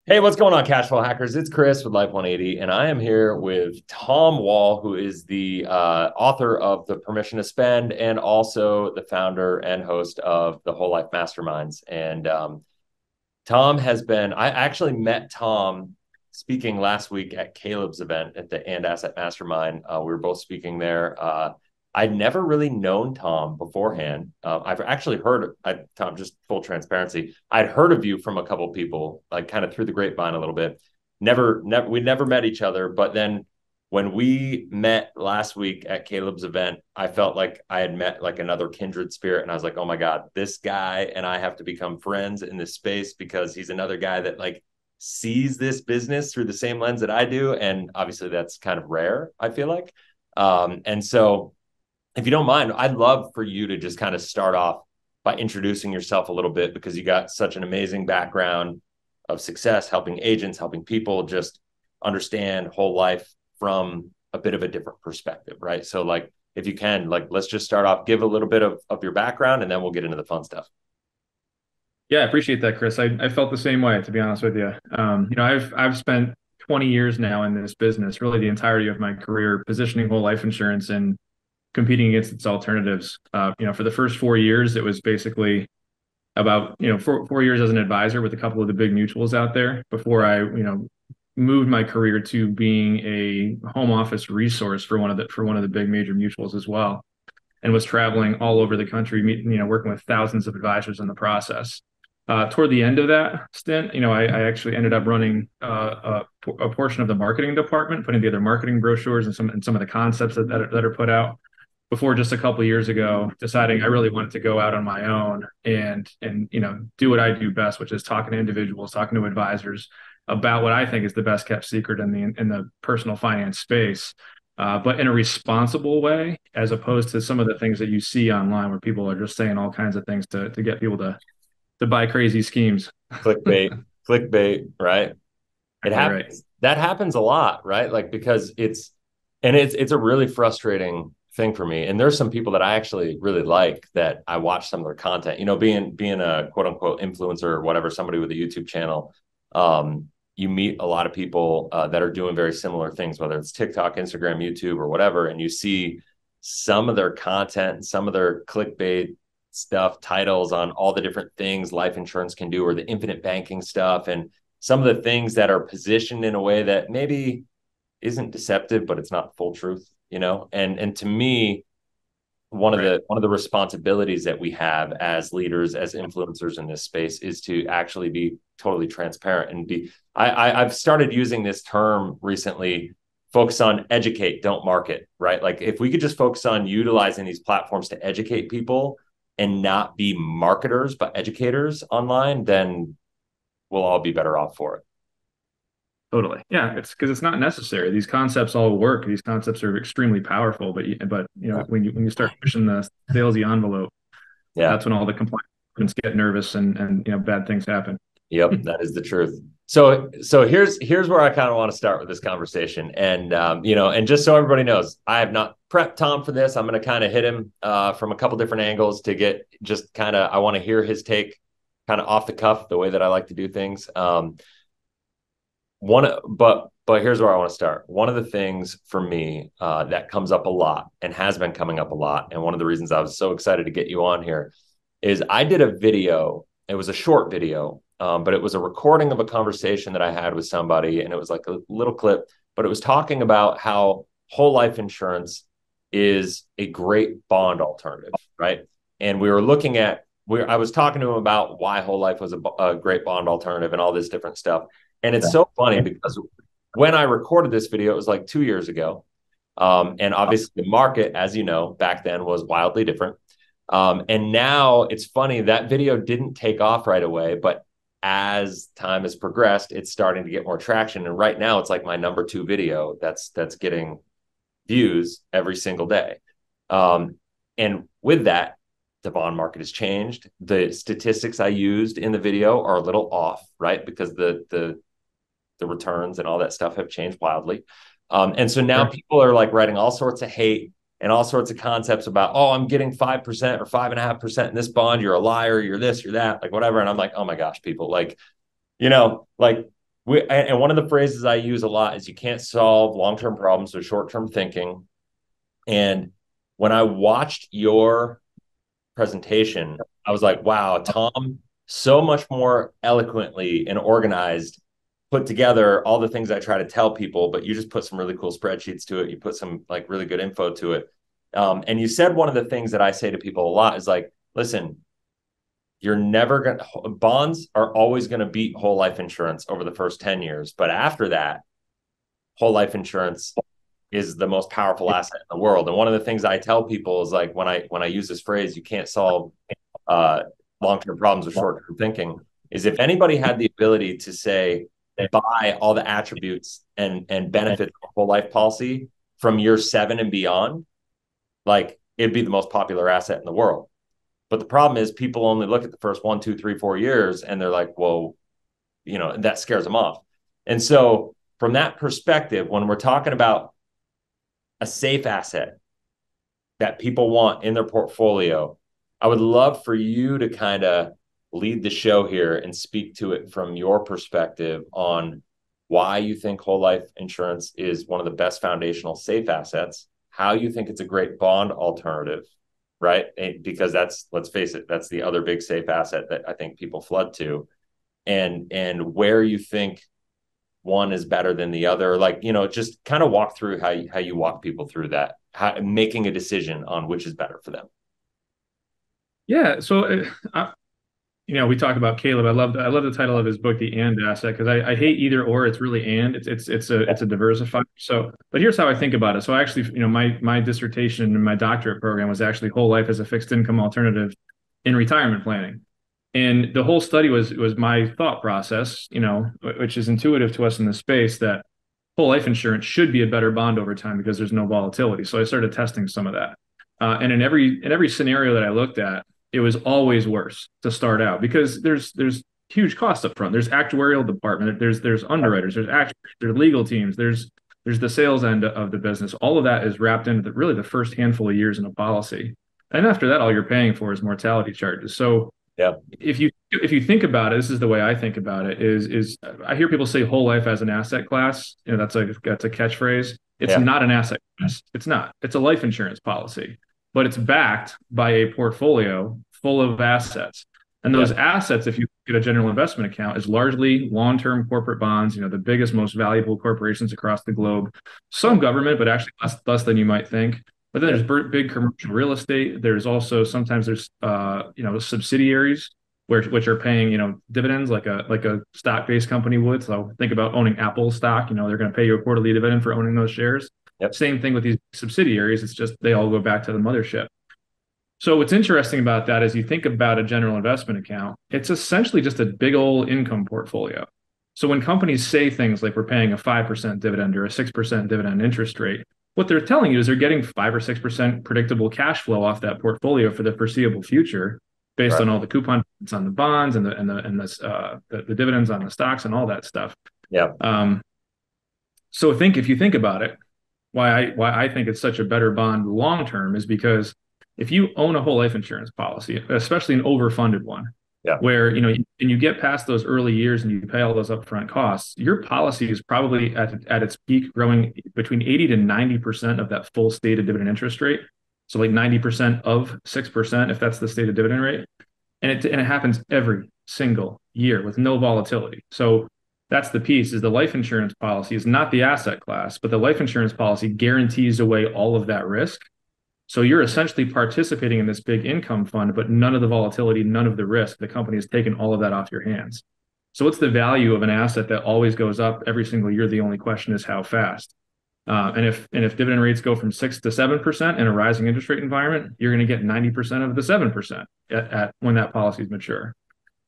Hey, what's going on, Cashflow hackers? It's Chris with Life 180, and I am here with Tom Wall, who is the author of The Permission to Spend and also the founder and host of the Whole Life Masterminds. And Tom has been, I actually met Tom speaking last week at Caleb's event at the And Asset Mastermind. We were both speaking there. I'd never really known Tom beforehand. I've actually Tom, just full transparency, I'd heard of you from a couple of people, like kind of through the grapevine a little bit. We never met each other. But then when we met last week at Caleb's event, I felt like I had met like another kindred spirit. And I was like, oh my God, this guy and I have to become friends in this space because he's another guy that like sees this business through the same lens that I do. And obviously that's kind of rare, I feel like. And so if you don't mind, I'd love for you to just kind of start off by introducing yourself a little bit because you got such an amazing background of success, helping agents, helping people just understand whole life from a bit of a different perspective, right? So like, if you can, like, let's just start off, give a little bit of your background, and then we'll get into the fun stuff. Yeah, I appreciate that, Chris. I felt the same way, to be honest with you. I've spent 20 years now in this business, really the entirety of my career, positioning whole life insurance and competing against its alternatives. For the first 4 years, it was basically about, four years as an advisor with a couple of the big mutuals out there before I, moved my career to being a home office resource for one of the big major mutuals as well, and was traveling all over the country, working with thousands of advisors in the process. Toward the end of that stint, I actually ended up running a portion of the marketing department, putting together marketing brochures and some of the concepts that are put out before just a couple of years ago, deciding I really wanted to go out on my own and do what I do best, which is talking to individuals, talking to advisors about what I think is the best kept secret in the personal finance space, but in a responsible way, as opposed to some of the things that you see online where people are just saying all kinds of things to get people to buy crazy schemes. Clickbait, clickbait, right? It Exactly right. happens. That happens a lot, right? Like because it's a really frustrating thing for me. And there's some people that I actually really like that I watch some of their content. Being a quote unquote influencer or whatever, somebody with a YouTube channel, you meet a lot of people that are doing very similar things, whether it's TikTok, Instagram, YouTube, or whatever, and you see some of their content, some of their clickbait stuff, titles on all the different things life insurance can do, or the infinite banking stuff, and some of the things that are positioned in a way that maybe isn't deceptive, but it's not full truth, And to me, Right. one of the responsibilities that we have as leaders, as influencers in this space, is to actually be totally transparent and be. I've started using this term recently. Focus on educate, don't market, right? Like if we could just focus on utilizing these platforms to educate people and not be marketers but educators online, then we'll all be better off for it. Totally. Yeah, it's because it's not necessary. These concepts all work. These concepts are extremely powerful, but when you start pushing the salesy envelope, Yeah. that's when all the compliance get nervous and bad things happen. Yep, that is the truth. So here's where I kind of want to start with this conversation, and and just so everybody knows, I have not prepped Tom for this. I'm going to kind of hit him from a couple different angles to get just kind of. I want to hear his take, kind of off the cuff, the way that I like to do things. But here's where I want to start. One of the things for me that comes up a lot and has been coming up a lot, and one of the reasons I was so excited to get you on here is I did a video. It was a short video, but it was a recording of a conversation that I had with somebody, and it was like a little clip, but it was talking about how whole life insurance is a great bond alternative, right? And we were looking at, I was talking to him about why whole life was a great bond alternative and all this different stuff. And it's so funny because when I recorded this video, it was like 2 years ago. And obviously, the market, as you know, back then was wildly different. And now it's funny that video didn't take off right away, but as time has progressed, it's starting to get more traction. And right now, it's like my number two video that's getting views every single day. And with that, the bond market has changed. The statistics I used in the video are a little off, right? Because the returns and all that stuff have changed wildly. And so now Sure. people are like writing all sorts of hate and all sorts of concepts about, oh, I'm getting 5% or 5.5% in this bond. You're a liar. You're this, you're that, like whatever. And I'm like, oh my gosh, people, like, like And one of the phrases I use a lot is you can't solve long-term problems with short-term thinking. And when I watched your presentation, I was like, wow, Tom, so much more eloquently and organized, put together all the things I try to tell people, but you just put some really cool spreadsheets to it. You put some like really good info to it. And you said one of the things that I say to people a lot is like, listen, you're never going to, bonds are always going to beat whole life insurance over the first 10 years. But after that, whole life insurance is the most powerful asset in the world. And one of the things I tell people is like, when I use this phrase, you can't solve uh, long-term problems with short-term thinking, is if anybody had the ability to say, buy all the attributes and benefits of a whole life policy from year 7 and beyond, like it'd be the most popular asset in the world. But the problem is people only look at the first 1, 2, 3, 4 years and they're like, whoa, that scares them off. And so from that perspective, when we're talking about a safe asset that people want in their portfolio, I would love for you to kind of lead the show here and speak to it from your perspective on why you think whole life insurance is one of the best foundational safe assets, how you think it's a great bond alternative, right? Because let's face it, that's the other big safe asset that I think people flood to, and where you think one is better than the other. Like, just kind of walk through how you walk people through that, making a decision on which is better for them. Yeah. So, we talk about Caleb. I love the title of his book, The And Asset, because I hate either or. It's really and. It's a diversifier. So, but here's how I think about it. So, I actually, my dissertation in my doctorate program was actually whole life as a fixed income alternative in retirement planning. And the whole study was my thought process, which is intuitive to us in the space, that whole life insurance should be a better bond over time because there's no volatility. So I started testing some of that. And in every scenario that I looked at, it was always worse to start out because there's huge costs up front. There's actuarial department, there's underwriters, there's actuaries, there's legal teams, there's the sales end of the business. All of that is wrapped into really the first handful of years in a policy. And after that, all you're paying for is mortality charges. So yeah, if you think about it, this is the way I think about it, is I hear people say whole life as an asset class. That's a catchphrase. It's not an asset class. It's not. It's a life insurance policy, but it's backed by a portfolio full of assets. And those assets, if you get a general investment account, is largely long-term corporate bonds, the biggest, most valuable corporations across the globe, some government, but actually less than you might think. But then there's big commercial real estate. There's also sometimes there's subsidiaries which are paying dividends like a stock-based company would. So think about owning Apple stock. They're going to pay you a quarterly dividend for owning those shares. Yep. Same thing with these subsidiaries. It's just they all go back to the mothership. So what's interesting about that is you think about a general investment account, it's essentially just a big old income portfolio. So when companies say things like we're paying a 5% dividend or a 6% dividend interest rate, what they're telling you is they're getting 5 or 6% predictable cash flow off that portfolio for the foreseeable future, based on all the coupon on the bonds and the dividends on the stocks and all that stuff. Yeah. So if you think about it, why I think it's such a better bond long term is because if you own a whole life insurance policy, especially an overfunded one, where and you get past those early years and you pay all those upfront costs, your policy is probably at its peak growing between 80 to 90% of that full stated dividend interest rate. So like 90% of 6%, if that's the stated dividend rate. And it happens every single year with no volatility. So that's the piece, is the life insurance policy is not the asset class, but the life insurance policy guarantees away all of that risk. So you're essentially participating in this big income fund, but none of the volatility, none of the risk. The company has taken all of that off your hands. So what's the value of an asset that always goes up every single year? The only question is how fast. And if dividend rates go from 6 to 7% in a rising interest rate environment, you're going to get 90% of the 7% at when that policy is mature.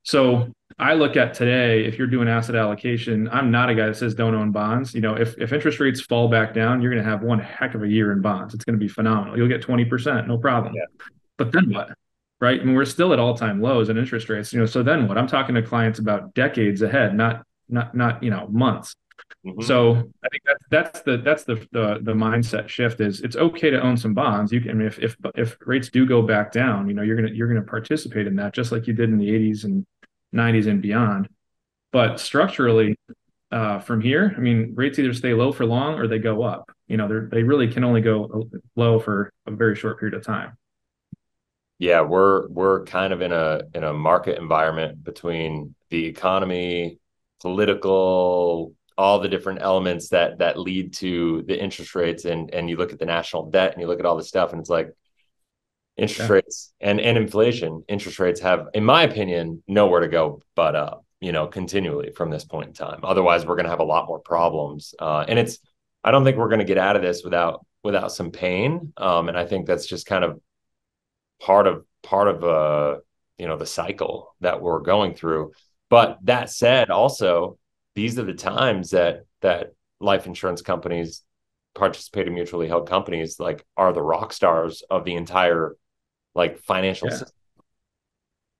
So I look at today, if you're doing asset allocation, I'm not a guy that says don't own bonds. If interest rates fall back down, you're going to have one heck of a year in bonds. It's going to be phenomenal. You'll get 20%, no problem. Yeah. But then what? Right? I mean, we're still at all-time lows in interest rates. So then what? I'm talking to clients about decades ahead, not months. Mm-hmm. So I think that's the mindset shift. Is it's okay to own some bonds. You can, if rates do go back down, you're gonna participate in that just like you did in the 80s and 90s and beyond. But structurally, from here, I mean, rates either stay low for long or they go up. They really can only go low for a very short period of time. Yeah, we're kind of in a market environment between the economy, political, all the different elements that lead to the interest rates, and you look at the national debt and you look at all this stuff, and it's like interest Yeah. rates and inflation. Interest rates have, in my opinion, nowhere to go but up, continually from this point in time. Otherwise, we're going to have a lot more problems. And I don't think we're going to get out of this without some pain. And I think that's just kind of part of the cycle that we're going through. But that said, also, these are the times that life insurance companies, participating mutually held companies, like, are the rock stars of the entire, like, financial Yeah. system.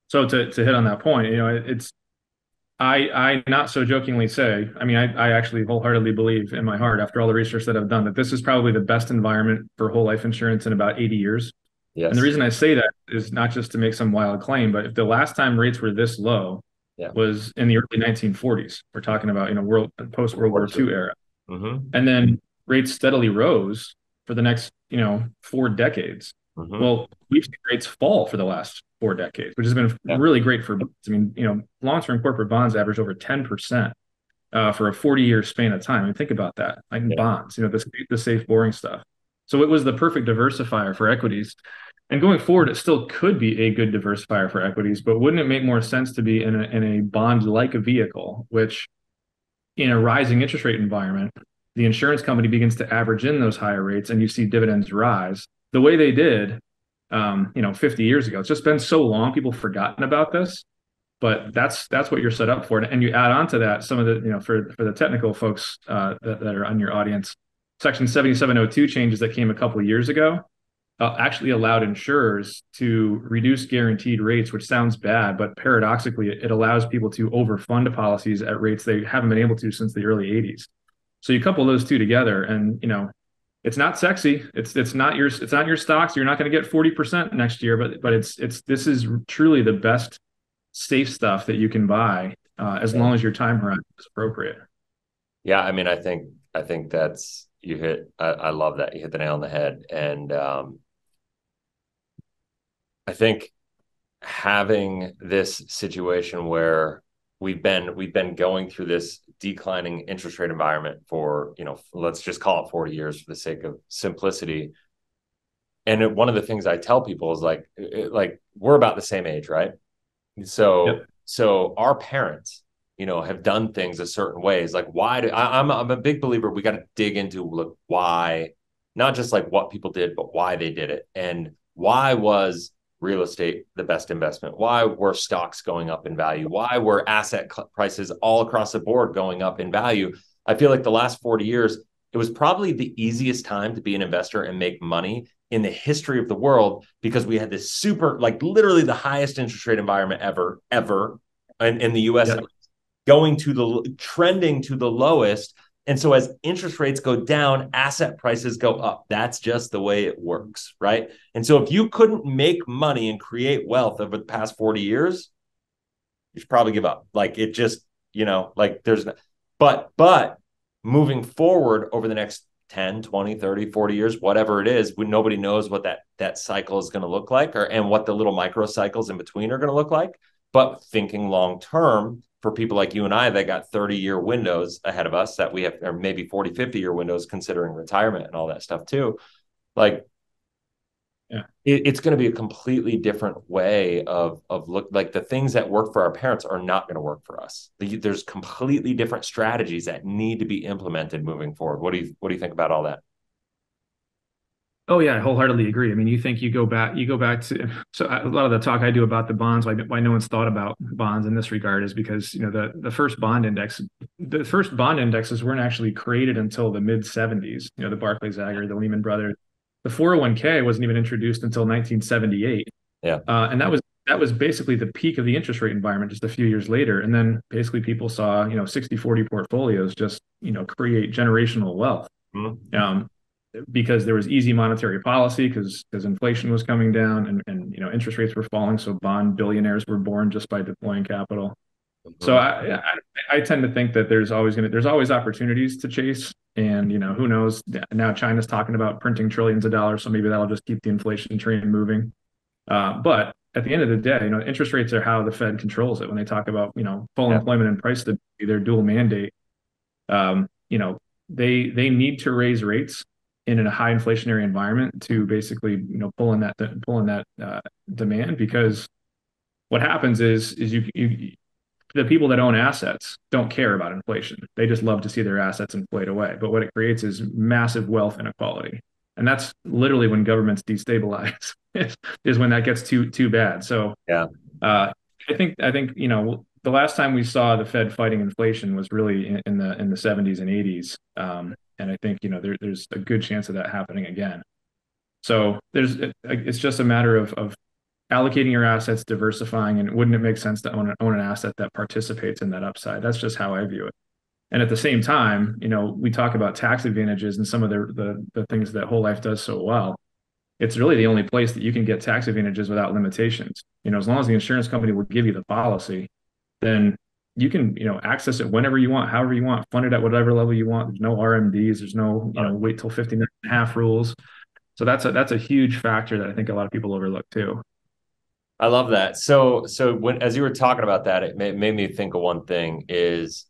So to hit on that point, it's I not so jokingly say, I mean, I actually wholeheartedly believe in my heart, after all the research that I've done, that this is probably the best environment for whole life insurance in about 80 years. And the Yes. reason I say that is not just to make some wild claim, but if the last time rates were this low Yeah. was in the early 1940s, we're talking about, post World War II era. Mm-hmm. And then rates steadily rose for the next, 4 decades. Mm-hmm. Well, we've seen rates fall for the last 4 decades, which has been Yeah. really great for bonds. I mean, long-term corporate bonds average over 10% for a 40-year span of time. I mean, think about that. Like in Yeah. bonds, the safe, boring stuff. So it was the perfect diversifier for equities. And going forward, it still could be a good diversifier for equities, but wouldn't it make more sense to be in a bond-like vehicle, which in a rising interest rate environment, the insurance company begins to average in those higher rates and you see dividends rise the way they did, 50 years ago. It's just been so long, people have forgotten about this, but that's what you're set up for. And you add on to that some of the, for the technical folks that are on your audience, Section 7702 changes that came a couple of years ago actually allowed insurers to reduce guaranteed rates, which sounds bad, but paradoxically, it allows people to overfund policies at rates they haven't been able to since the early 80s. So you couple those two together, and it's not sexy. It's not your stocks. You're not going to get 40% next year, but this is truly the best safe stuff that you can buy as Yeah. long as your time horizon is appropriate. Yeah, I mean, I think that's you hit. I love that you hit the nail on the head, and I think having this situation where we've been going through this declining interest rate environment for, let's just call it 40 years for the sake of simplicity. And one of the things I tell people is like we're about the same age, right? So Yep. so our parents, have done things a certain ways. Like, why do I'm a big believer we got to dig into, look, why, not just like what people did, but why they did it. And why was real estate the best investment? Why were stocks going up in value? Why were asset prices all across the board going up in value? I feel like the last 40 years, it was probably the easiest time to be an investor and make money in the history of the world, because we had this super, like, literally the highest interest rate environment ever in the US, Yep. trending to the lowest. And so as interest rates go down, asset prices go up. That's just the way it works, right? And so if you couldn't make money and create wealth over the past 40 years, you should probably give up. Like, it just, like, there's no, but moving forward over the next 10, 20, 30, 40 years, whatever it is, when nobody knows what that cycle is going to look like, and what the little micro cycles in between are going to look like. But thinking long term, for people like you and I that got 30-year windows ahead of us, that we have, or maybe 40, 50-year windows considering retirement and all that stuff too, like, Yeah. it's going to be a completely different way of look. Like, the things that work for our parents are not going to work for us. There's completely different strategies that need to be implemented moving forward. What do you think about all that? Oh yeah, I wholeheartedly agree. I mean, you go back to, so a lot of the talk I do about the bonds, why no one's thought about bonds in this regard, is because, the first bond indexes weren't actually created until the mid 70s, the Barclays Agg, the Lehman Brothers. The 401k wasn't even introduced until 1978. Yeah. And that was basically the peak of the interest rate environment just a few years later. And then basically people saw, 60/40 portfolios just, create generational wealth. Mm-hmm. Because there was easy monetary policy, because inflation was coming down, and interest rates were falling, so bond billionaires were born just by deploying capital. So Mhm. I tend to think that there's always opportunities to chase. And, who knows? Now China's talking about printing trillions of dollars, so maybe that'll just keep the inflation train moving. But at the end of the day, interest rates are how the Fed controls it. When they talk about, full Yeah. employment and price stability, their dual mandate, they need to raise rates in a high inflationary environment to basically, pull in that demand, because what happens is you the people that own assets don't care about inflation. They just love to see their assets inflate away. But what it creates is massive wealth inequality. And that's literally when governments destabilize, is when that gets too bad. So Yeah. uh, I think the last time we saw the Fed fighting inflation was really in the 70s and 80s. And I think there's a good chance of that happening again. So it's just a matter of allocating your assets, diversifying, and wouldn't it make sense to own an asset that participates in that upside? That's just how I view it. And at the same time, we talk about tax advantages and some of the things that Whole Life does so well. It's really the only place that you can get tax advantages without limitations. As long as the insurance company will give you the policy, then you can, access it whenever you want, however you want, fund it at whatever level you want. There's no RMDs, there's no, wait till 59 and a half rules. So that's a huge factor that I think a lot of people overlook too. I love that. So when as you were talking about that, it made me think of one thing is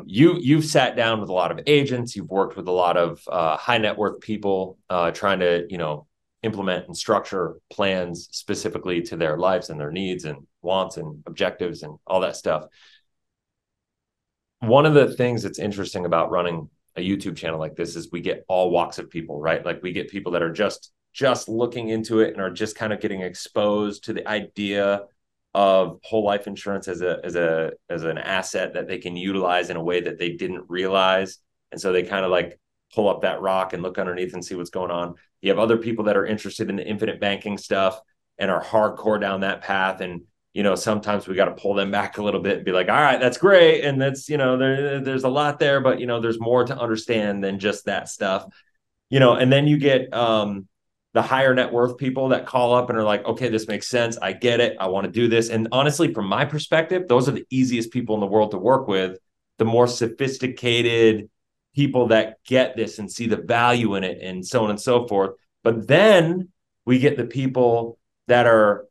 you've sat down with a lot of agents, you've worked with a lot of high net worth people trying to implement and structure plans specifically to their lives and their needs and wants and objectives and all that stuff. One of the things that's interesting about running a YouTube channel like this is we get all walks of people, right? Like we get people that are just looking into it and are just kind of getting exposed to the idea of whole life insurance as an asset that they can utilize in a way that they didn't realize. And so they kind of like pull up that rock and look underneath and see what's going on. You have other people that are interested in the infinite banking stuff and are hardcore down that path. And sometimes we got to pull them back a little bit and be like, all right, that's great. And that's, there's a lot there, but there's more to understand than just that stuff. And then you get the higher net worth people that call up and are like, okay, this makes sense. I get it. I want to do this. And honestly, from my perspective, those are the easiest people in the world to work with, the more sophisticated people that get this and see the value in it and so on and so forth. But then we get the people that are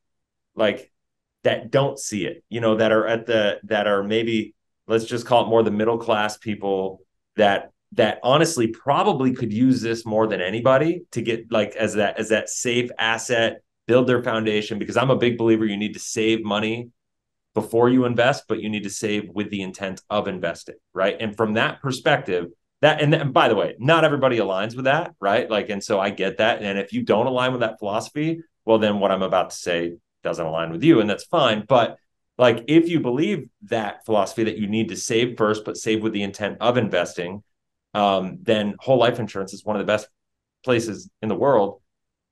like, that don't see it, that are maybe, let's just call it more the middle class people that honestly probably could use this more than anybody to get like as that safe asset, build their foundation. Because I'm a big believer you need to save money before you invest, but you need to save with the intent of investing, right? And from that perspective, and by the way, not everybody aligns with that, right? Like, and so I get that. And if you don't align with that philosophy, well, then what I'm about to say doesn't align with you, and that's fine. But like, if you believe that philosophy that you need to save first, but save with the intent of investing, then whole life insurance is one of the best places in the world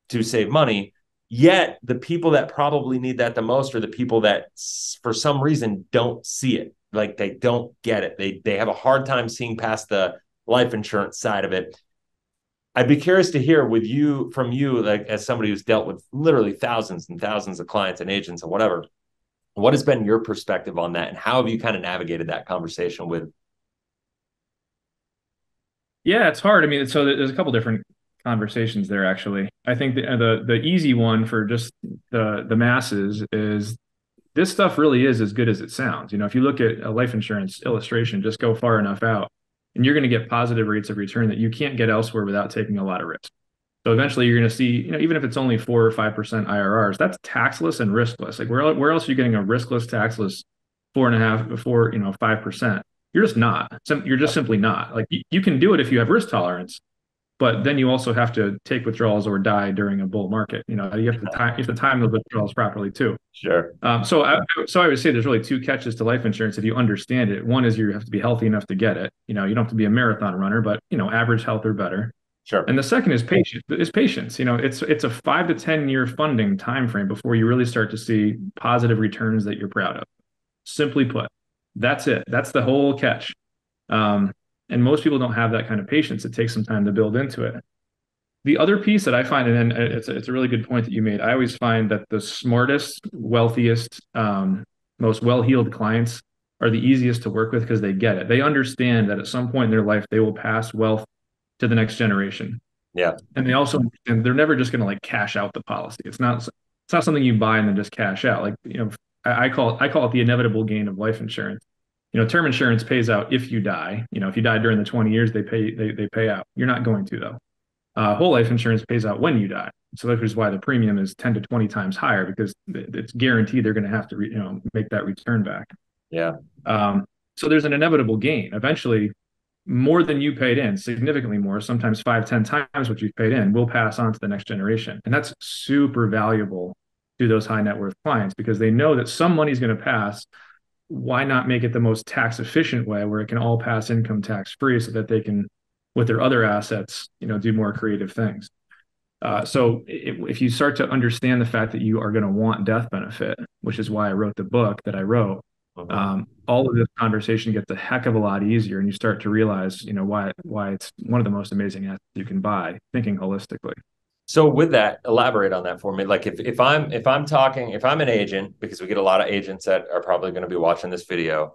to save money. Yet the people that probably need that the most are the people that for some reason don't see it. Like they don't get it. They have a hard time seeing past the life insurance side of it. I'd be curious to hear from you, like as somebody who's dealt with literally thousands and thousands of clients and agents and whatever, what has been your perspective on that? And how have you kind of navigated that conversation with? Yeah, it's hard. I mean, so there's a couple different conversations there, actually. I think the easy one for just the masses is this stuff really is as good as it sounds. If you look at a life insurance illustration, just go far enough out, and you're going to get positive rates of return that you can't get elsewhere without taking a lot of risk. So eventually you're going to see, even if it's only 4 or 5% IRRs, that's taxless and riskless. Like where else are you getting a riskless, taxless 4.5, 5%? You're just not. You're just simply not. Like you can do it if you have risk tolerance, but then you also have to take withdrawals or die during a bull market. You have to time those withdrawals properly too. Sure. So I would say there's really two catches to life insurance if you understand it. One is you have to be healthy enough to get it. You don't have to be a marathon runner, but average health or better. Sure. And the second is patience. It's a 5 to 10 year funding time frame before you really start to see positive returns that you're proud of. Simply put, that's it. That's the whole catch. And most people don't have that kind of patience. It takes some time to build into it. The other piece that I find, and then it's a really good point that you made. I always find that the smartest, wealthiest most well-heeled clients are the easiest to work with because they get it. They understand that at some point in their life, they will pass wealth to the next generation. Yeah. And they also, and they're never just going to like cash out the policy. It's not something you buy and then just cash out. Like, I call it the inevitable gain of life insurance. Term insurance pays out if you die. If you die during the 20 years, they pay out. You're not going to though. Whole life insurance pays out when you die. So that is why the premium is 10 to 20 times higher, because it's guaranteed they're going to have to, make that return back. Yeah. So there's an inevitable gain. Eventually, more than you paid in, significantly more, sometimes 5, 10 times what you've paid in, will pass on to the next generation. And that's super valuable to those high net worth clients, because they know that some money is going to pass. Why not make it the most tax efficient way, where it can all pass income tax free, so that they can, with their other assets, do more creative things. So if you start to understand the fact that you are going to want death benefit, which is why I wrote the book that I wrote, all of this conversation gets a heck of a lot easier, and you start to realize, why it's one of the most amazing assets you can buy, thinking holistically. So with that, elaborate on that for me. Like if I'm an agent, because we get a lot of agents that are probably going to be watching this video,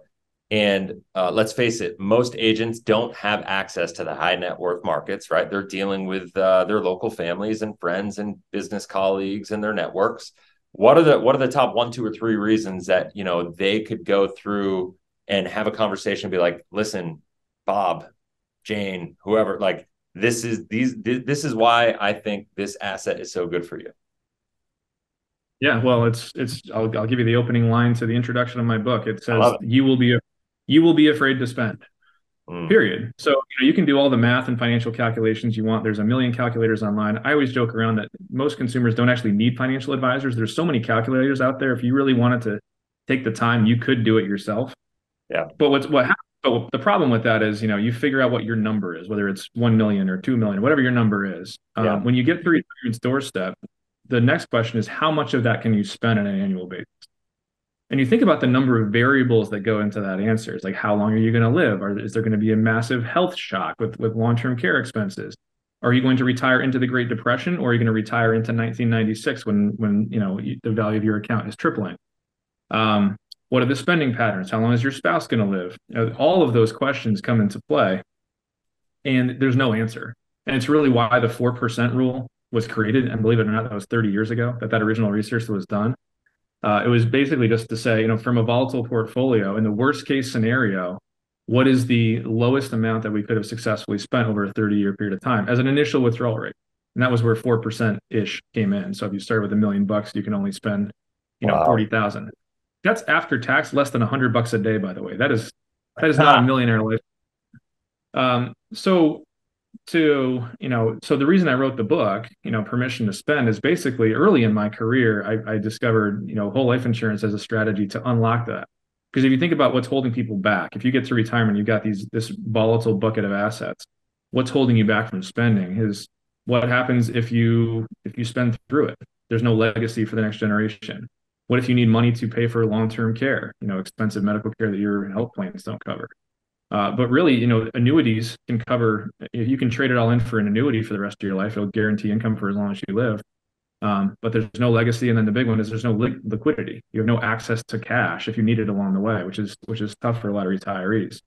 and let's face it, most agents don't have access to the high net worth markets, right? They're dealing with their local families and friends and business colleagues and their networks. What are the top 1, 2, or 3 reasons that they could go through and have a conversation and be like, listen, Bob, Jane, whoever, like this is why I think this asset is so good for you. Yeah, well, I'll give you the opening line to the introduction of my book. It says, you will be afraid to spend. Period. So you can do all the math and financial calculations you want. There's a million calculators online. I always joke around that most consumers don't actually need financial advisors. There's so many calculators out there. If you really wanted to take the time, you could do it yourself. Yeah. But but the problem with that is, you figure out what your number is, whether it's 1 million or 2 million, whatever your number is. When you get to retirement's doorstep, the next question is, how much of that can you spend on an annual basis? And you think about the number of variables that go into that answer. It's like, how long are you going to live? Or is there going to be a massive health shock with long-term care expenses? Are you going to retire into the Great Depression, or are you going to retire into 1996 when the value of your account is tripling? What are the spending patterns? How long is your spouse going to live? All of those questions come into play, and there's no answer. And it's really why the 4% rule was created. And believe it or not, that was 30 years ago that original research was done. It was basically just to say, from a volatile portfolio, in the worst case scenario, what is the lowest amount that we could have successfully spent over a 30-year period of time as an initial withdrawal rate? And that was where 4%-ish came in. So if you start with $1 million, you can only spend, 40,000. That's after tax, less than $100 a day, by the way. That is not a millionaire life. So the reason I wrote the book, Permission to Spend, is basically early in my career, I discovered, whole life insurance as a strategy to unlock that. Because if you think about what's holding people back, if you get to retirement, you've got this volatile bucket of assets. What's holding you back from spending is what happens if you spend through it. There's no legacy for the next generation. What if you need money to pay for long-term care, expensive medical care that your health plans don't cover? But really, annuities can cover, if you can trade it all in for an annuity for the rest of your life, it'll guarantee income for as long as you live. But there's no legacy. And then the big one is there's no liquidity. You have no access to cash if you need it along the way, which is tough for a lot of retirees.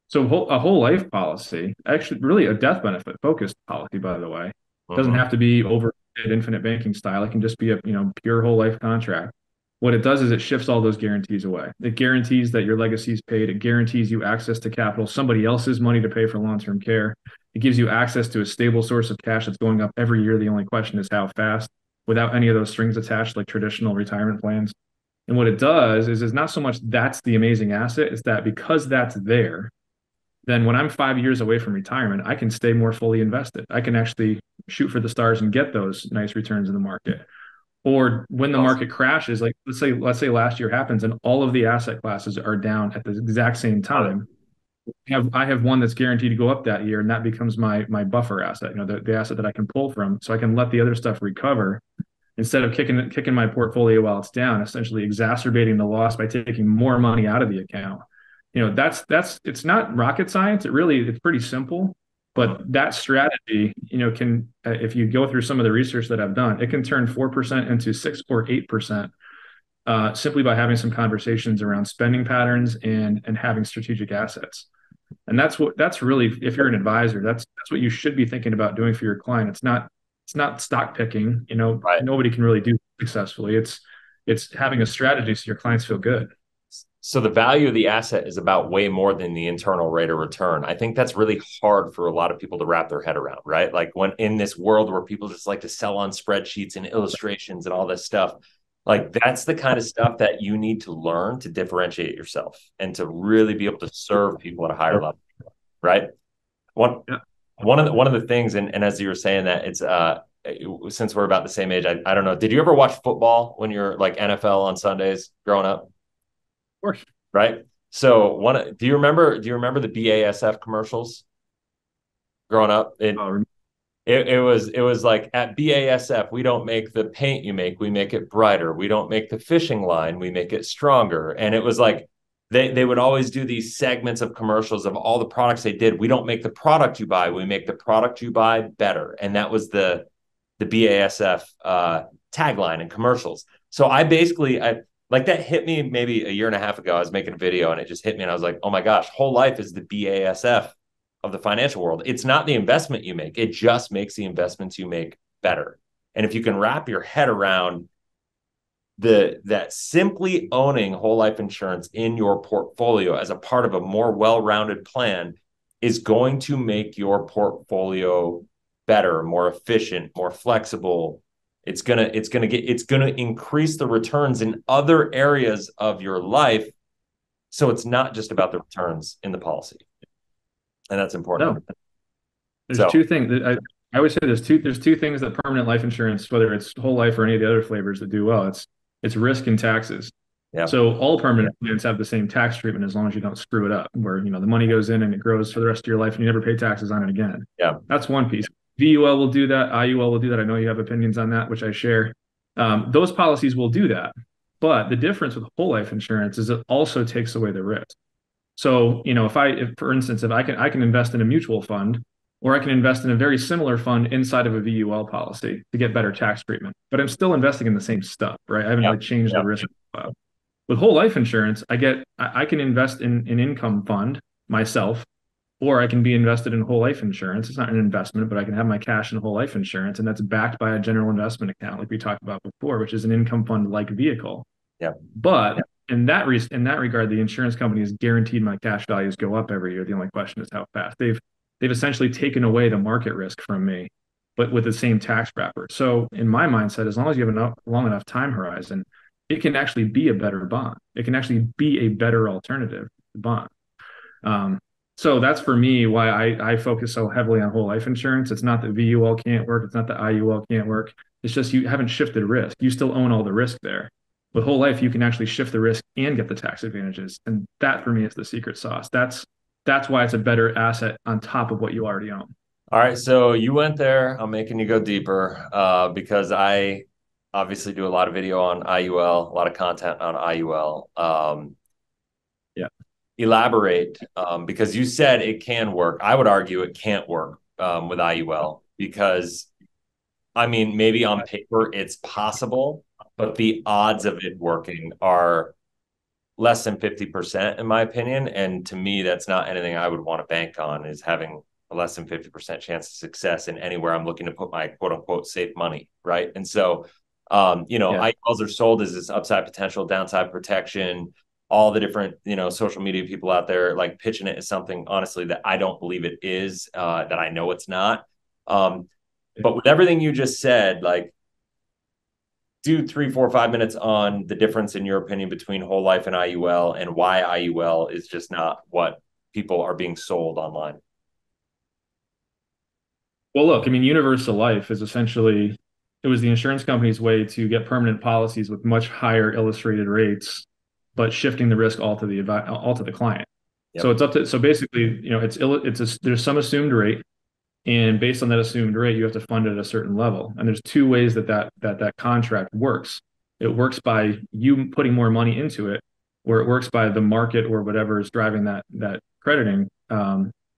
So a whole life policy, actually really a death benefit focused policy, by the way, doesn't have to be over infinite banking style. It can just be a pure whole life contract. What it does is it shifts all those guarantees away. It guarantees that your legacy is paid. It guarantees you access to capital, somebody else's money to pay for long-term care. It gives you access to a stable source of cash that's going up every year. The only question is how fast, without any of those strings attached like traditional retirement plans. And what it does is not so much that's the amazing asset, it's that because that's there, then when I'm 5 years away from retirement, I can stay more fully invested. I can actually shoot for the stars and get those nice returns in the market. Or when the market crashes, like let's say last year happens and all of the asset classes are down at the exact same time. I have one that's guaranteed to go up that year, and that becomes my buffer asset, the asset that I can pull from, so I can let the other stuff recover instead of kicking my portfolio while it's down, essentially exacerbating the loss by taking more money out of the account. It's not rocket science. It's pretty simple. But that strategy, can, if you go through some of the research that I've done, it can turn 4% into 6 or 8% simply by having some conversations around spending patterns and having strategic assets. And that's really, if you're an advisor, that's what you should be thinking about doing for your client. It's not stock picking. Right. Nobody can really do successfully. It's having a strategy so your clients feel good. So the value of the asset is about way more than the internal rate of return. I think that's really hard for a lot of people to wrap their head around, right? Like when in this world where people just like to sell on spreadsheets and illustrations and all this stuff, like that's the kind of stuff that you need to learn to differentiate yourself and to really be able to serve people at a higher level, right? One Yeah. one of the things, and as you were saying that, it's since we're about the same age, I don't know. Did you ever watch football when you're like NFL on Sundays growing up? Of course. Right. So do you remember the BASF commercials growing up? Oh, It was like at BASF, we don't make the paint you make, we make it brighter. We don't make the fishing line, we make it stronger. And it was like they would always do these segments of commercials of all the products they did. We don't make the product you buy, we make the product you buy better. And that was the BASF tagline and commercials. So I like that hit me maybe a year and a half ago. I was making a video and it just hit me and I was like, oh my gosh, Whole Life is the BASF of the financial world. It's not the investment you make. It just makes the investments you make better. And if you can wrap your head around that simply owning whole life insurance in your portfolio as a part of a more well-rounded plan is going to make your portfolio better, more efficient, more flexible. It's gonna increase the returns in other areas of your life. So it's not just about the returns in the policy. And that's important. no. There's So two things that I always say there's two things that permanent life insurance, whether it's whole life or any of the other flavors that do well, it's risk and taxes. yeah, So all permanent plans have the same tax treatment as long as you don't screw it up, where the money goes in and it grows for the rest of your life and you never pay taxes on it again. yeah. That's one piece. VUL will do that. IUL will do that. I know you have opinions on that, which I share. Those policies will do that. But the difference with whole life insurance is it also takes away the risk. So, if for instance, if I can invest in a mutual fund, or I can invest in a very similar fund inside of a VUL policy to get better tax treatment, but I'm still investing in the same stuff, right? I haven't Yeah. really changed Yeah. the risk profile. With whole life insurance, I can invest in an income fund myself, or I can be invested in whole life insurance. It's not an investment, but I can have my cash in whole life insurance, and that's backed by a general investment account, like we talked about before, which is an income fund like vehicle. Yeah. But in that regard, the insurance company is guaranteed my cash values go up every year. The only question is how fast. They've essentially taken away the market risk from me, but with the same tax wrapper. So in my mindset, as long as you have enough long enough time horizon, it can actually be a better bond. It can actually be a better alternative to bond. So that's for me why I focus so heavily on whole life insurance. It's not that VUL can't work. It's not that IUL can't work. It's just you haven't shifted risk. You still own all the risk there. With whole life, you can actually shift the risk and get the tax advantages. And that for me is the secret sauce. That's why it's a better asset on top of what you already own. All right. So you went there. I'm making you go deeper because I obviously do a lot of video on IUL, a lot of content on IUL. Yeah. Elaborate because you said it can work. I would argue it can't work with IUL because, I mean, maybe on paper it's possible, but the odds of it working are less than 50% in my opinion. And to me, that's not anything I would want to bank on, is having a less than 50% chance of success in anywhere I'm looking to put my quote unquote safe money. Right. And so, Yeah. IULs are sold as this upside potential, downside protection, all the different, social media people out there like pitching it as something, honestly, that I don't believe it is, that I know it's not. But with everything you just said, like, do 3, 4, 5 minutes on the difference in your opinion between whole life and IUL and why IUL is just not what people are being sold online. Well, look, I mean, universal life is essentially, it was the insurance company's way to get permanent policies with much higher illustrated rates, but shifting the risk all to the client. Yep. So basically, there's some assumed rate, and based on that assumed rate, you have to fund it at a certain level. And there's two ways that contract works. It works by you putting more money into it, or it works by the market or whatever is driving that crediting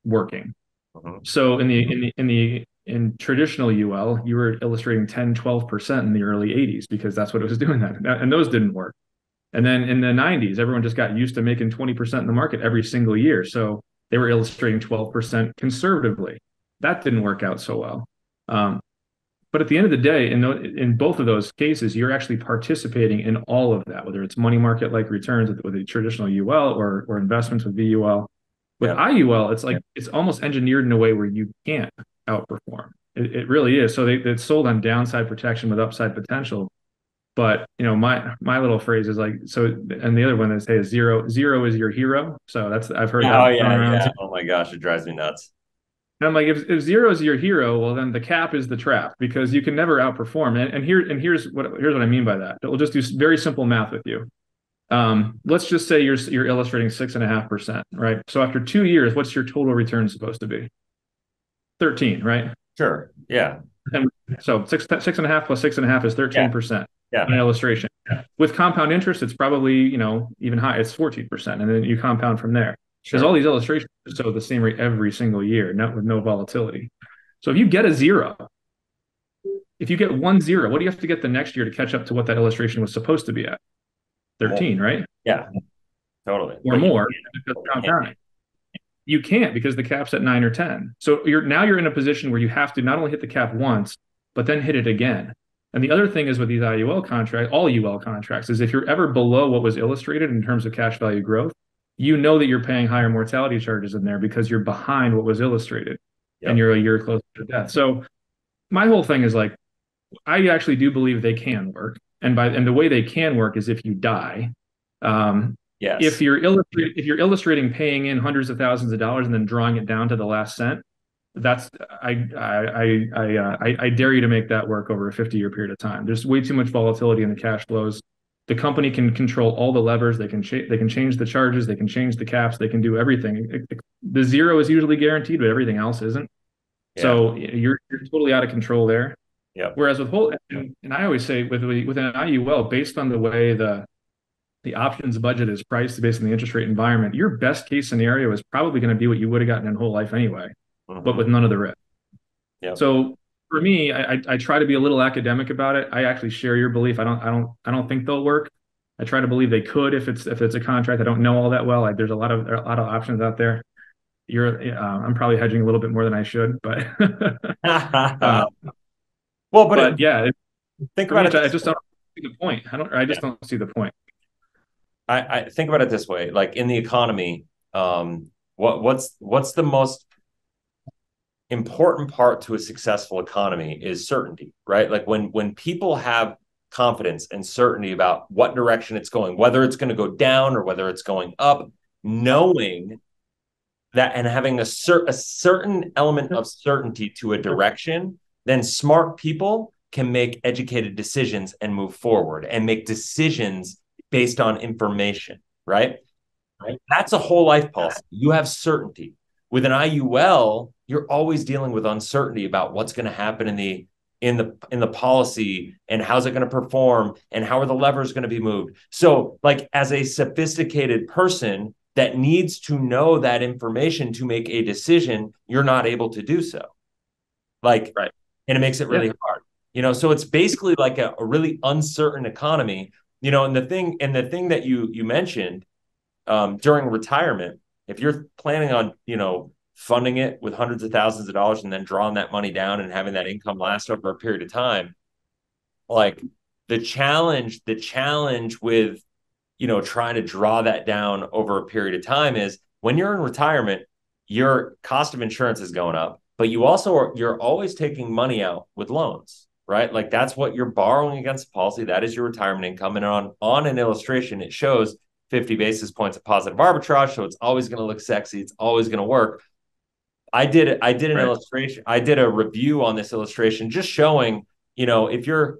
working. Mhm. So in traditional UL, you were illustrating 10, 12% in the early 80s because that's what it was doing then. And those didn't work. And then in the 90s, everyone just got used to making 20% in the market every single year. So they were illustrating 12% conservatively. That didn't work out so well. Um, but at the end of the day, in both of those cases, you're actually participating in all of that, whether it's money market like returns with a traditional UL or investments with VUL. With Yeah. IUL, it's like it's almost engineered in a way where you can't outperform. It really is. So it's sold on downside protection with upside potential. But my little phrase is like, so, and the other one that says zero is your hero. So I've heard Oh that thrown yeah, around yeah. too. Oh my gosh, it drives me nuts. And I'm like, if zero is your hero, well then the cap is the trap because you can never outperform. Here's what I mean by that. We'll just do very simple math with you. Let's just say you're illustrating 6.5%, right? So after 2 years, what's your total return supposed to be? 13, right? Sure. Yeah. And so 6.5 plus 6.5 is Yeah. 13%. Yeah. An illustration. With compound interest, it's probably, even high. It's 14%. And then you compound from there. Because all Sure. these illustrations are so the same rate every single year, not with no volatility. So if you get a zero, if you get 1 0, what do you have to get the next year to catch up to what that illustration was supposed to be at? 13, right? Yeah. Totally. Or But more because compounding. You can't because the cap's at 9 or 10. So you're in a position where you have to not only hit the cap once, but then hit it again. And the other thing is with these IUL contracts, all UL contracts, is if you're ever below what was illustrated in terms of cash value growth, you know that you're paying higher mortality charges in there because you're behind what was illustrated and you're a year closer to death. So my whole thing is like, I actually do believe they can work. And the way they can work is if you die. Yes. If you're illustrating paying in hundreds of thousands of dollars and then drawing it down to the last cent, that's I dare you to make that work over a 50-year period of time. There's way too much volatility in the cash flows. The company can control all the levers. They can change the charges. They can change the caps. They can do everything. The zero is usually guaranteed, but everything else isn't. Yeah. So you're totally out of control there. Yeah. Whereas with and I always say with an IUL, based on the way the options budget is priced based on the interest rate environment, your best case scenario is probably going to be what you would have gotten in whole life anyway, but with none of the risk. Yeah. So for me, I try to be a little academic about it. I actually share your belief. I don't think they'll work. I try to believe they could if it's a contract. I don't know all that well. There's a lot of options out there. I'm probably hedging a little bit more than I should, but but yeah, think about it. I just don't see the point. I just don't see the point. I think about it this way, like in the economy, what's the most important part to a successful economy is certainty, right? Like when people have confidence and certainty about what direction it's going, whether it's going to go down or whether it's going up, knowing that and having a certain element of certainty to a direction, then smart people can make educated decisions and move forward and make decisions based on information, right? That's a whole life policy. You have certainty. With an IUL, you're always dealing with uncertainty about what's going to happen in the policy and how's it going to perform and how are the levers going to be moved. So, like as a sophisticated person that needs to know that information to make a decision, you're not able to do so. Like, right. And it makes it really hard. So it's basically like a really uncertain economy. And the thing that you mentioned during retirement, if you're planning on, funding it with hundreds of thousands of dollars and then drawing that money down and having that income last over a period of time, like the challenge with, trying to draw that down over a period of time is when you're in retirement, your cost of insurance is going up, but you're always taking money out with loans. Right? Like that's what you're borrowing against the policy. That is your retirement income. And on an illustration, it shows 50 basis points of positive arbitrage. So it's always going to look sexy. It's always going to work. I did an illustration. I did a review on this illustration, just showing, if you're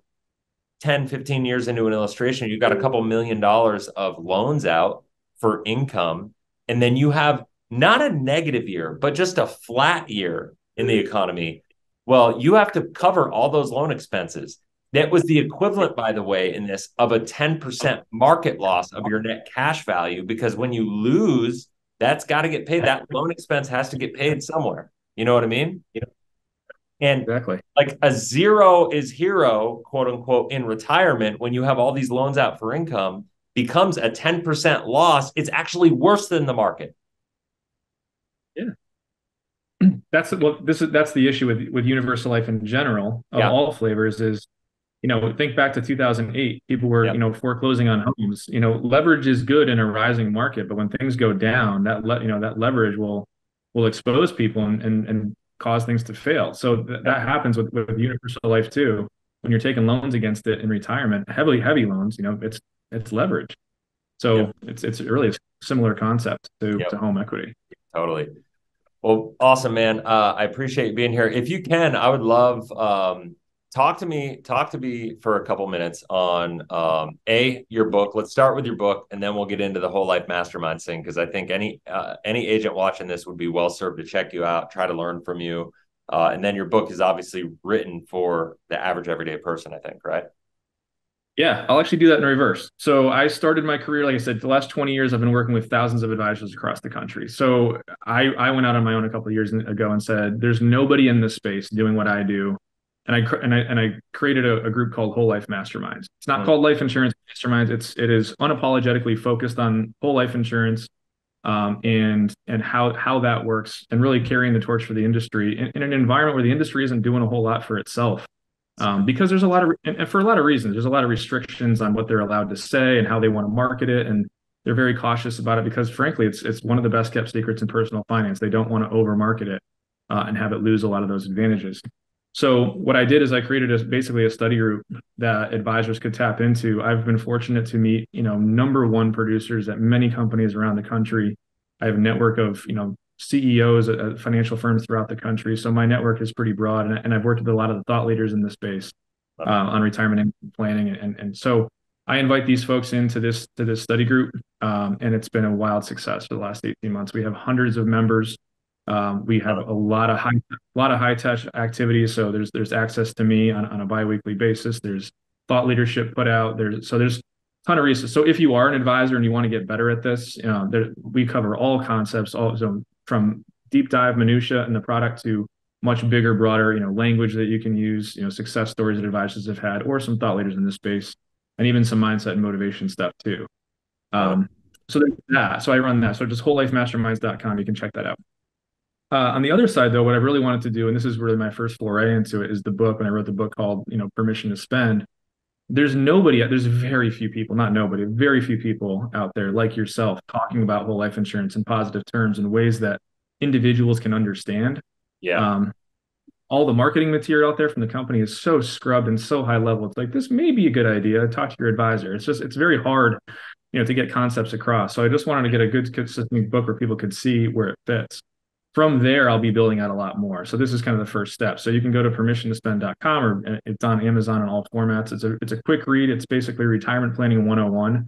10, 15 years into an illustration, you've got a couple $1 million of loans out for income. And then you have not a negative year, but just a flat year in the economy. Well, you have to cover all those loan expenses. That was the equivalent, by the way, in this of a 10% market loss of your net cash value, because when you lose, that's got to get paid. That loan expense has to get paid somewhere. You know what I mean? And exactly, like a zero is hero, quote unquote, in retirement when you have all these loans out for income. becomes a 10% loss, it's actually worse than the market. Yeah. That's the issue with universal life in general of all flavors is, think back to 2008, people were, foreclosing on homes. Leverage is good in a rising market, but when things go down, that leverage will expose people and cause things to fail. So that happens with universal life too. When you're taking loans against it in retirement, heavy loans, it's leverage. So it's really a similar concept to home equity. Totally. Well, awesome, man. I appreciate you being here. If you can, I would love talk to me for a couple minutes on your book. Let's start with your book, and then we'll get into the Whole Life Masterminds thing, because I think any agent watching this would be well served to check you out, try to learn from you. And then your book is obviously written for the average everyday person, I think, right? Yeah, I'll actually do that in reverse. So I started my career, like I said, the last 20 years, I've been working with thousands of advisors across the country. So I went out on my own a couple of years ago and said, there's nobody in this space doing what I do. And I created a group called Whole Life Masterminds. It's not called Life Insurance Masterminds. It is unapologetically focused on whole life insurance, and how that works, and really carrying the torch for the industry in an environment where the industry isn't doing a whole lot for itself. Because there's a lot of, and for a lot of reasons, there's a lot of restrictions on what they're allowed to say and how they want to market it. And they're very cautious about it because, frankly, it's one of the best kept secrets in personal finance. They don't want to over market it and have it lose a lot of those advantages. So what I did is I created basically a study group that advisors could tap into. I've been fortunate to meet, number one producers at many companies around the country. I have a network of, CEOs at financial firms throughout the country. So my network is pretty broad, and I've worked with a lot of the thought leaders in this space on retirement planning. And so I invite these folks into this study group, and it's been a wild success for the last 18 months. We have hundreds of members. We have a lot of high touch activities. So there's access to me on a biweekly basis. There's thought leadership put out. There's a ton of resources. So if you are an advisor and you want to get better at this, we cover all concepts, from deep dive minutia in the product to much bigger, broader, language that you can use, success stories that advisors have had, or some thought leaders in this space, and even some mindset and motivation stuff too. So there's that. So I run that. So just wholelifemasterminds.com. You can check that out. On the other side, though, what I really wanted to do, and this is really my first foray into it, is the book. When I wrote the book called, Permission to Spend. There's very few people, not nobody, very few people out there like yourself talking about whole life insurance in positive terms in ways that individuals can understand. Yeah. All the marketing material out there from the company is so scrubbed and so high level. It's like, this may be a good idea. Talk to your advisor. It's very hard, to get concepts across. So I just wanted to get a good, consistent book where people could see where it fits. From there, I'll be building out a lot more. So this is kind of the first step. So you can go to permissiontospend.com, or it's on Amazon in all formats. It's a quick read. It's basically retirement planning 101,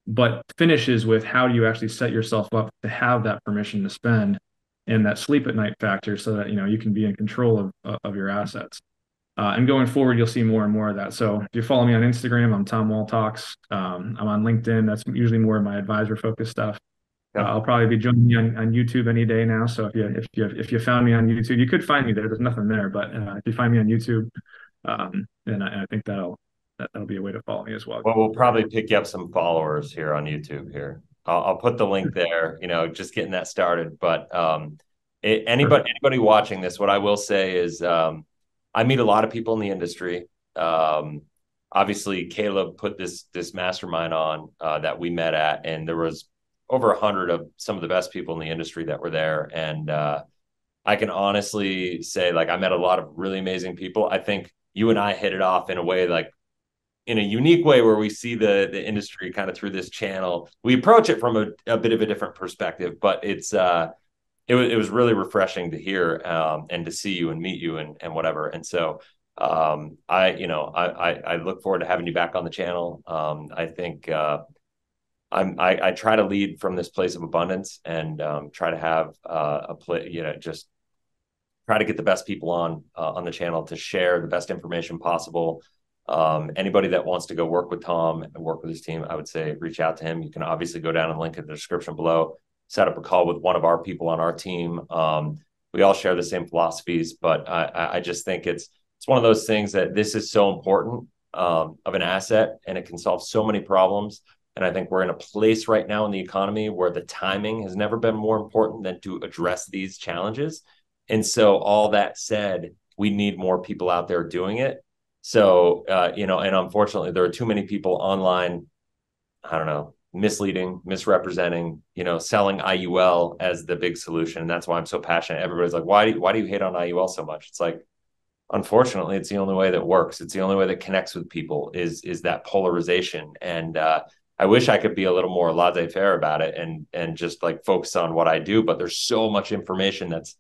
but finishes with how do you actually set yourself up to have that permission to spend and that sleep at night factor, so that you can be in control of your assets. And going forward, you'll see more and more of that. So if you follow me on Instagram, I'm Tom Wall Talks. I'm on LinkedIn. That's usually more of my advisor focused stuff. I'll probably be joining you on YouTube any day now. So if you found me on YouTube, you could find me there. There's nothing there, but if you find me on YouTube, then I think that'll be a way to follow me as well. Well, we'll probably pick you up some followers here on YouTube here. I'll put the link there, just getting that started. But anybody watching this, what I will say is I meet a lot of people in the industry. Obviously, Caleb put this mastermind on that we met at, and there was over 100 of some of the best people in the industry that were there. And I can honestly say, I met a lot of really amazing people. I think you and I hit it off in a way, in a unique way, where we see the industry kind of through this channel. We approach it from a bit of a different perspective, but it was really refreshing to hear and to see you and meet you and whatever. And so I look forward to having you back on the channel. I think I try to lead from this place of abundance and try to have just try to get the best people on the channel to share the best information possible. Anybody that wants to go work with Tom and work with his team, I would say reach out to him. You can obviously go down and link in the description below, set up a call with one of our people on our team. We all share the same philosophies, but I just think it's one of those things that this is so important of an asset, and it can solve so many problems. And I think we're in a place right now in the economy where the timing has never been more important than to address these challenges. And so all that said, we need more people out there doing it. So, and unfortunately, there are too many people online, I don't know, misleading, misrepresenting, selling IUL as the big solution. And that's why I'm so passionate. Everybody's like, why do you hate on IUL so much? It's like, unfortunately, it's the only way that works. It's the only way that connects with people is that polarization. And I wish I could be a little more laissez-faire about it and just like focus on what I do. But there's so much information that's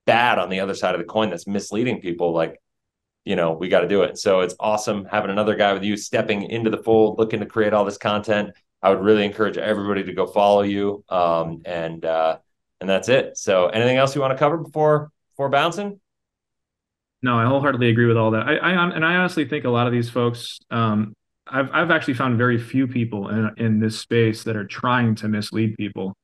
bad on the other side of the coin that's misleading people. Like, we got to do it. So it's awesome having another guy with you stepping into the fold, looking to create all this content. I would really encourage everybody to go follow you. And that's it. So anything else you want to cover before bouncing? No, I wholeheartedly agree with all that. I honestly think a lot of these folks, I've actually found very few people in this space that are trying to mislead people.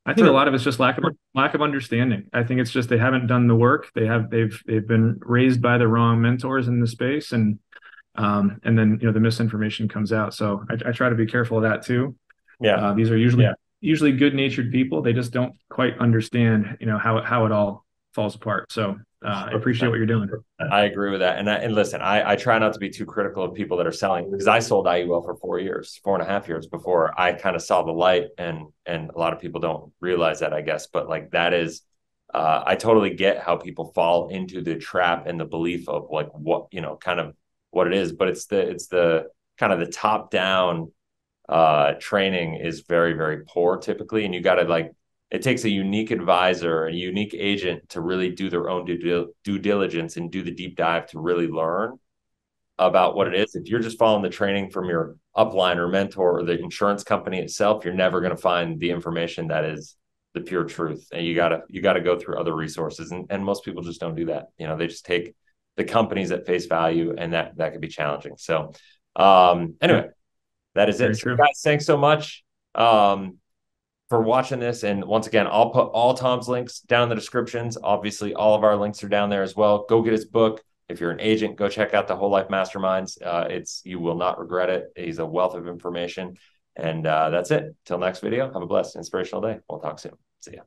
I think a lot of it's just lack of understanding. I think it's just they haven't done the work. They've been raised by the wrong mentors in the space, and then the misinformation comes out. So I try to be careful of that too. Yeah, these are usually good-natured people. They just don't quite understand how it all falls apart. So I appreciate what you're doing. I agree with that. And listen, I try not to be too critical of people that are selling, because I sold IUL for 4.5 years before I kind of saw the light, and a lot of people don't realize that, I guess. But like that is, I totally get how people fall into the trap and the belief of like what, kind of what it is. But it's the kind of the top down training is very, very poor typically. And you got to it takes a unique advisor, a unique agent to really do their own due diligence and do the deep dive to really learn about what it is. If you're just following the training from your upline or mentor or the insurance company itself, you're never going to find the information that is the pure truth. And you gotta go through other resources. And most people just don't do that. They just take the companies at face value, and that can be challenging. So anyway, that is it. So guys, thanks so much for watching this. And once again, I'll put all Tom's links down in the descriptions. Obviously, all of our links are down there as well. Go get his book. If you're an agent, go check out the Whole Life Masterminds. You will not regret it. He's a wealth of information. And that's it. Till next video, have a blessed, inspirational day. We'll talk soon. See ya.